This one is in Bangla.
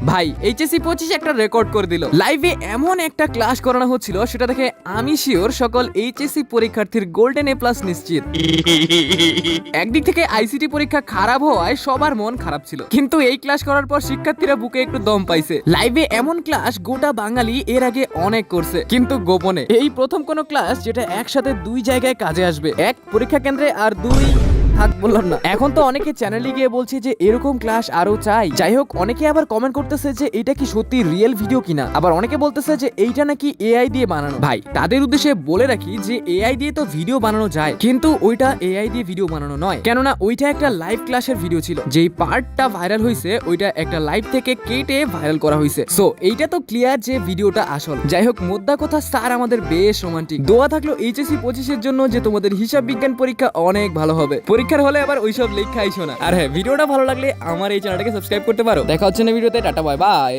ভাই এইচএসসি 25 একটা রেকর্ড করে দিল। লাইভে এমন একটা ক্লাস করানো হচ্ছিল, সেটা দেখে আমি শিওর সকল এইচএসসি পরীক্ষার্থীর গোল্ডেন এ প্লাস নিশ্চিত। একদিক থেকে আইসিটি পরীক্ষা খারাপ হওয়ায় সবার মন খারাপ ছিল, কিন্তু এই ক্লাস করার পর শিক্ষার্থীরা বুকে একটু দম পাইছে। লাইভে এমন ক্লাস গোটা বাঙালি এর আগে অনেক করছে, কিন্তু গোপনে। এই প্রথম কোন ক্লাস যেটা একসাথে দুই জায়গায় কাজে আসবে, এক পরীক্ষা কেন্দ্রে আর দুই থাক বললাম না। এখন তো অনেকে চ্যানেলে গিয়ে বলছে যে এরকম ক্লাস আরো চাই। যাই হোক, অনেকে আবার কমেন্ট করতেছে যে এটা কি সত্যি রিয়েল ভিডিও কিনা, আবার অনেকে বলতেছে যে এইটা নাকি এআই দিয়ে বানানো। ভাই তাদের উদ্দেশ্যে বলে রাখি যে এআই দিয়ে তো ভিডিও বানানো যায়, কিন্তু ওইটা এআই দিয়ে ভিডিও বানানো নয়, কেননা ওইটা একটা লাইভ ক্লাসের ভিডিও ছিল। যেই পার্টটা ভাইরাল হয়েছে ওইটা একটা লাইভ থেকে কেটে ভাইরাল করা হয়েছে। সো এইটা তো ক্লিয়ার যে ভিডিওটা আসল। যাই হোক, মোদ্দা কথা স্যার আমাদের বেশ রোমান্টিক। দোয়া থাকলো এইচএসসি 25 এর জন্য যে তোমাদের হিসাব বিজ্ঞান পরীক্ষা অনেক ভালো হবে। পরীক্ষার হলে আবার ওইসব লেখা আইসো না। আর হ্যাঁ, ভিডিওটা ভালো লাগলে আমার এই চ্যানেলটাকে সাবস্ক্রাইব করতে পারো। দেখা হচ্ছে না ভিডিওতে। Tata, bye bye.